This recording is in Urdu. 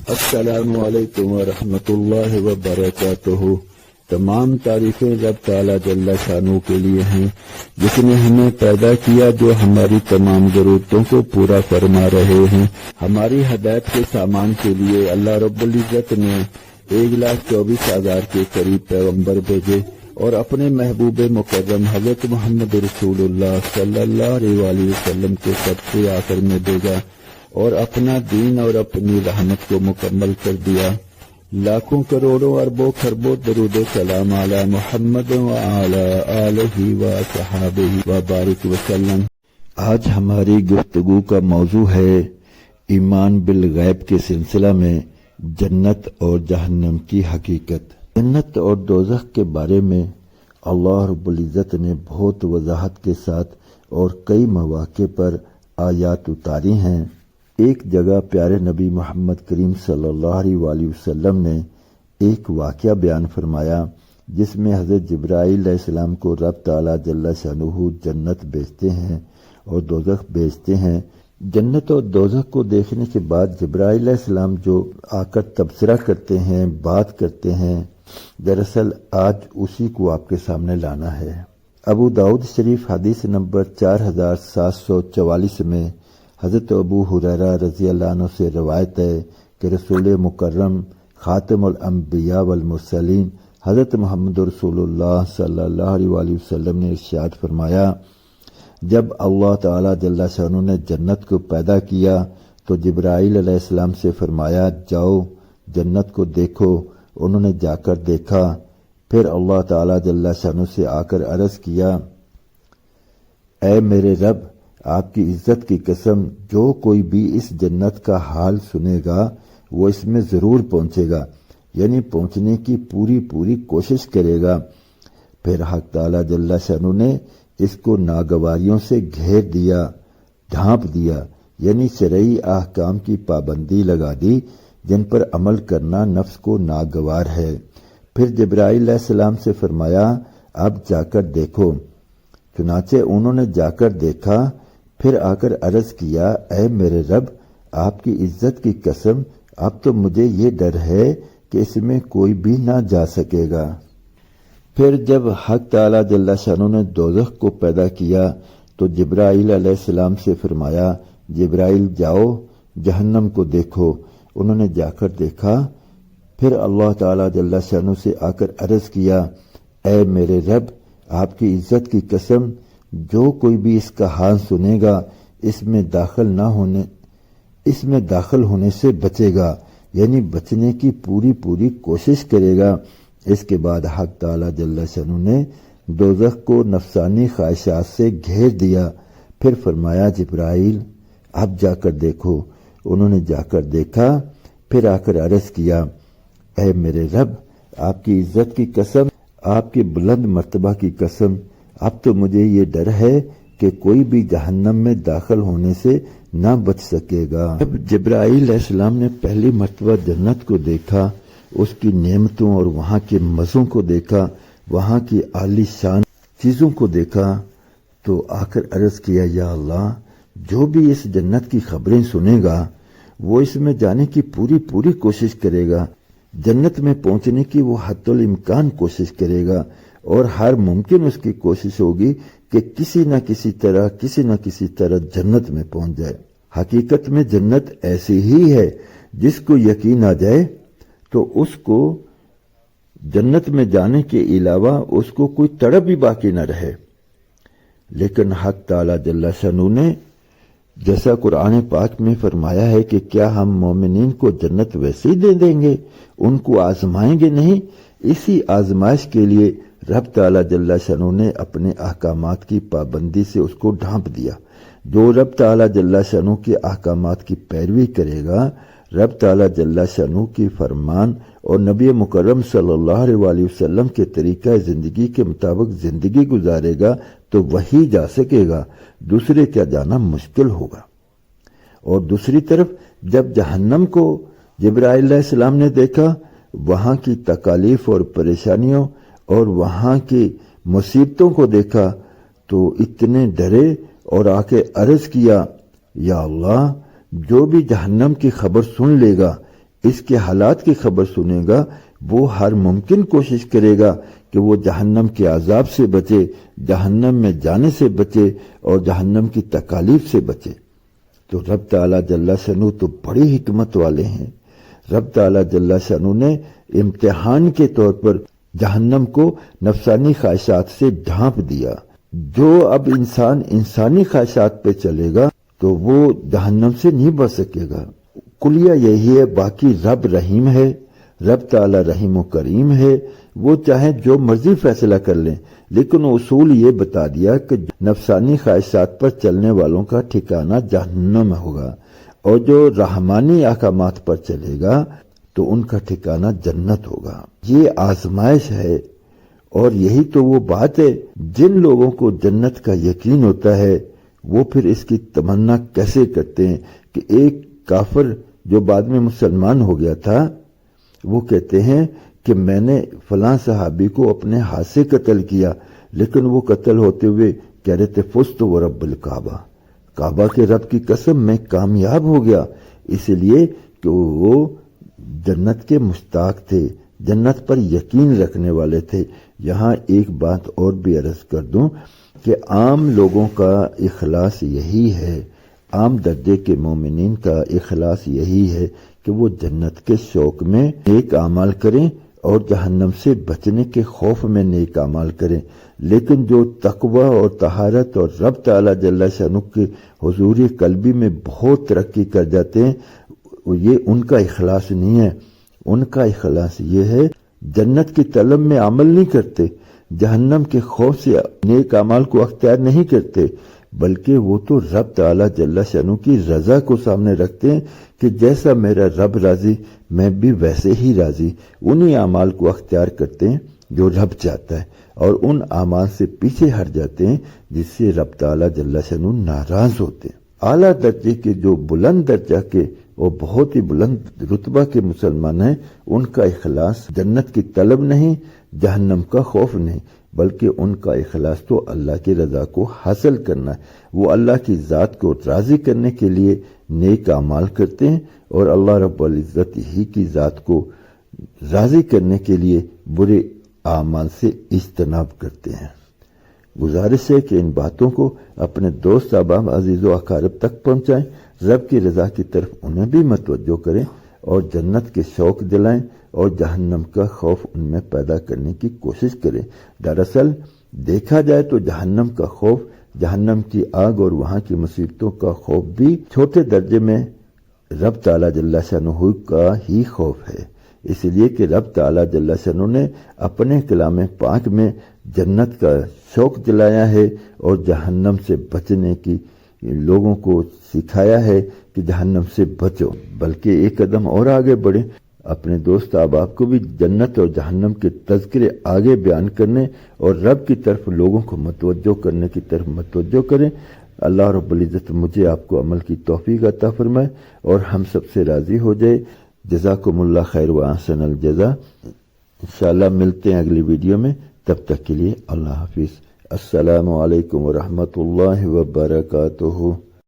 السلام علیکم ورحمۃ اللہ وبرکاتہ۔ تمام تعریفیں رب تعالیٰ جل شانہ کے لیے ہیں، جس نے ہمیں پیدا کیا، جو ہماری تمام ضرورتوں کو پورا فرما رہے ہیں۔ ہماری ہدایت کے سامان کے لیے اللہ رب العزت نے 1,24,000 کے قریب پیغمبر بھیجے اور اپنے محبوب مکرم حضرت محمد رسول اللہ صلی اللہ علیہ وسلم کو سب سے آخر میں بھیجا اور اپنا دین اور اپنی رحمت کو مکمل کر دیا۔ لاکھوں کروڑوں اربوں خربوں درود و سلام علی محمد وعلی آلہ وصحبہ وبارک وسلم۔ آج ہماری گفتگو کا موضوع ہے ایمان بالغیب کے سلسلہ میں جنت اور جہنم کی حقیقت۔ جنت اور دوزخ کے بارے میں اللہ رب العزت نے بہت وضاحت کے ساتھ اور کئی مواقع پر آیات اتاری ہیں۔ ایک جگہ پیارے نبی محمد کریم صلی اللہ علیہ وسلم نے ایک واقعہ بیان فرمایا، جس میں حضرت جبرائیل علیہ السلام کو رب تعالیٰ جل شانہ جنت بھیجتے ہیں اور دوزخ بھیجتے ہیں۔ جنت اور دوزخ کو دیکھنے کے بعد جبرائیل علیہ السلام جو آ کر تبصرہ کرتے ہیں، بات کرتے ہیں، دراصل آج اسی کو آپ کے سامنے لانا ہے۔ ابو داؤد شریف حدیث نمبر 4744 میں حضرت ابو ہریرہ رضی اللہ عنہ سے روایت ہے کہ رسول مکرم خاتم الانبیاء والمرسلین حضرت محمد رسول اللہ صلی اللہ علیہ وسلم نے ارشاد فرمایا، جب اللہ تعالیٰ جل شانہ نے جنت کو پیدا کیا تو جبرائیل علیہ السلام سے فرمایا، جاؤ جنت کو دیکھو۔ انہوں نے جا کر دیکھا، پھر اللہ تعالیٰ جل شانہ سے آ کر عرض کیا، اے میرے رب، آپ کی عزت کی قسم، جو کوئی بھی اس جنت کا حال سنے گا وہ اس میں ضرور پہنچے گا، یعنی پہنچنے کی پوری کوشش کرے گا۔ پھر حق تعالیٰ جل شانہ نے اس کو ناگواریوں سے گھیر دیا، ڈھانپ دیا، یعنی شرعی احکام کی پابندی لگا دی جن پر عمل کرنا نفس کو ناگوار ہے۔ پھر جبرائیل علیہ السلام سے فرمایا، اب جا کر دیکھو۔ چنانچہ انہوں نے جا کر دیکھا، پھر آ کر عرض کیا، اے میرے رب، آپ کی عزت کی قسم، اب تو مجھے یہ ڈر ہے کہ اس میں کوئی بھی نہ جا سکے گا۔ پھر جب حق تعالیٰ جل شانہ نے دوزخ کو پیدا کیا تو جبرائیل علیہ السلام سے فرمایا، جبرائیل جاؤ جہنم کو دیکھو۔ انہوں نے جا کر دیکھا، پھر اللہ تعالیٰ جل شانہ سے آ کر عرض کیا، اے میرے رب، آپ کی عزت کی قسم، جو کوئی بھی اس کا حال سنے گا اس میں داخل ہونے سے بچے گا، یعنی بچنے کی پوری کوشش کرے گا۔ اس کے بعد حق تعالیٰ جل شانہ نے دوزخ کو نفسانی خواہشات سے گھیر دیا، پھر فرمایا، جبرائیل اب جا کر دیکھو۔ انہوں نے جا کر دیکھا، پھر آ کر عرض کیا، اے میرے رب، آپ کی عزت کی قسم، آپ کی بلند مرتبہ کی قسم، اب تو مجھے یہ ڈر ہے کہ کوئی بھی جہنم میں داخل ہونے سے نہ بچ سکے گا۔ جب جبرائیل علیہ السلام نے پہلی مرتبہ جنت کو دیکھا، اس کی نعمتوں اور وہاں کے مزوں کو دیکھا، وہاں کی عالی شان چیزوں کو دیکھا، تو آ کر عرض کیا، یا اللہ، جو بھی اس جنت کی خبریں سنے گا وہ اس میں جانے کی پوری کوشش کرے گا، جنت میں پہنچنے کی وہ حتی الامکان کوشش کرے گا، اور ہر ممکن اس کی کوشش ہوگی کہ کسی نہ کسی طرح جنت میں پہنچ جائے۔ حقیقت میں جنت ایسی ہی ہے، جس کو یقین آ جائے تو اس کو جنت میں جانے کے علاوہ اس کو کوئی تڑپ بھی باقی نہ رہے۔ لیکن حق تعالیٰ جل شانہ نے جیسا قرآن پاک میں فرمایا ہے کہ کیا ہم مومنین کو جنت ویسے ہی دے دیں گے، ان کو آزمائیں گے نہیں؟ اسی آزمائش کے لیے رب تعالیٰ جل شانہ نے اپنے احکامات کی پابندی سے اس کو ڈھانپ دیا۔ جو رب تعالیٰ جل شانہ کے احکامات کی پیروی کرے گا، رب تعالیٰ جل شانہ کی فرمان اور نبی مکرم صلی اللہ علیہ وسلم کے طریقہ زندگی کے مطابق زندگی گزارے گا تو وہی جا سکے گا، دوسرے کا جانا مشکل ہوگا۔ اور دوسری طرف جب جہنم کو جبرائیل علیہ السلام نے دیکھا، وہاں کی تکالیف اور پریشانیوں اور وہاں کی مصیبتوں کو دیکھا تو اتنے ڈرے اور آ کے عرض کیا، یا اللہ، جو بھی جہنم کی خبر سن لے گا اس کے حالات کی خبر سنے گا وہ ہر ممکن کوشش کرے گا کہ وہ جہنم کے عذاب سے بچے، جہنم میں جانے سے بچے اور جہنم کی تکالیف سے بچے۔ تو رب تعالیٰ جل شانہ تو بڑی حکمت والے ہیں۔ رب تعالیٰ جل شانہ نے امتحان کے طور پر جہنم کو نفسانی خواہشات سے ڈھانپ دیا۔ جو اب انسان انسانی خواہشات پہ چلے گا تو وہ جہنم سے نہیں بچ سکے گا۔ کلیہ یہی ہے، باقی رب رحیم ہے، رب تعالیٰ رحیم و کریم ہے، وہ چاہے جو مرضی فیصلہ کر لیں، لیکن اصول یہ بتا دیا کہ نفسانی خواہشات پر چلنے والوں کا ٹھکانہ جہنم ہوگا، اور جو رحمانی احکامات پر چلے گا تو ان کا ٹھکانہ جنت ہوگا۔ یہ آزمائش ہے، اور یہی تو وہ بات ہے، جن لوگوں کو جنت کا یقین ہوتا ہے وہ پھر اس کی تمنا کیسے کرتے ہیں کہ ایک کافر جو بعد میں مسلمان ہو گیا تھا وہ کہتے ہیں کہ میں نے فلاں صحابی کو اپنے ہاتھ سے قتل کیا، لیکن وہ قتل ہوتے ہوئے کہہ رہے تھے فزت ورب الکعبہ، کعبہ کے رب کی قسم میں کامیاب ہو گیا، اس لیے کہ وہ جنت کے مشتاق تھے، جنت پر یقین رکھنے والے تھے۔ یہاں ایک بات اور بھی عرض کر دوں کہ عام لوگوں کا اخلاص یہی ہے، عام درجے کے مومنین کا اخلاص یہی ہے کہ وہ جنت کے شوق میں نیک اعمال کریں اور جہنم سے بچنے کے خوف میں نیک اعمال کریں، لیکن جو تقوی اور طہارت اور رب تعالیٰ جل شانہ کے حضور قلبی میں بہت ترقی کر جاتے ہیں، یہ ان کا اخلاص نہیں ہے۔ ان کا اخلاص یہ ہے جنت کی طلب میں عمل نہیں کرتے، جہنم کے خوف سے نیک اعمال کو اختیار نہیں کرتے، بلکہ وہ تو رب تعالیٰ جل شانہ کی رضا کو سامنے رکھتے ہیں کہ جیسا میرا رب راضی میں بھی ویسے ہی راضی، انہی اعمال کو اختیار کرتے ہیں جو رب چاہتا ہے، اور ان اعمال سے پیچھے ہٹ جاتے ہیں جس سے رب تعالیٰ جل شانہ ناراض ہوتے ہیں۔ اعلیٰ درجے کے جو بلند درجہ کے اور بہت ہی بلند رتبہ کے مسلمان ہیں، ان کا اخلاص جنت کی طلب نہیں، جہنم کا خوف نہیں، بلکہ ان کا اخلاص تو اللہ کی رضا کو حاصل کرنا ہے۔ وہ اللہ کی ذات کو راضی کرنے کے لیے نیک اعمال کرتے ہیں، اور اللہ رب العزت ہی کی ذات کو راضی کرنے کے لیے برے اعمال سے اجتناب کرتے ہیں۔ گزارش ہے کہ ان باتوں کو اپنے دوست احباب عزیز و اقارب تک پہنچائیں، رب کی رضا کی طرف انہیں بھی متوجہ کریں، اور جنت کے شوق دلائیں اور جہنم کا خوف ان میں پیدا کرنے کی کوشش کریں۔ دراصل دیکھا جائے تو جہنم کا خوف، جہنم کی آگ اور وہاں کی مصیبتوں کا خوف بھی چھوٹے درجے میں رب تعالیٰ جل شانہ کا ہی خوف ہے، اس لیے کہ رب تعالیٰ جل شانہ نے اپنے کلام پاک میں جنت کا شوق دلایا ہے اور جہنم سے بچنے کی لوگوں کو سکھایا ہے کہ جہنم سے بچو، بلکہ ایک قدم اور آگے بڑھیں، اپنے دوست احباب کو بھی جنت اور جہنم کے تذکرے آگے بیان کرنے اور رب کی طرف لوگوں کو متوجہ کرنے کی طرف متوجہ کریں۔ اللہ رب العزت مجھے آپ کو عمل کی توفیق عطا فرمائے اور ہم سب سے راضی ہو جائے۔ جزاکم اللہ خیر و احسن الجزا۔ انشاءاللہ ملتے ہیں اگلی ویڈیو میں، تب تک کے لیے اللہ حافظ۔ السلام علیکم ورحمۃ اللہ وبرکاتہ۔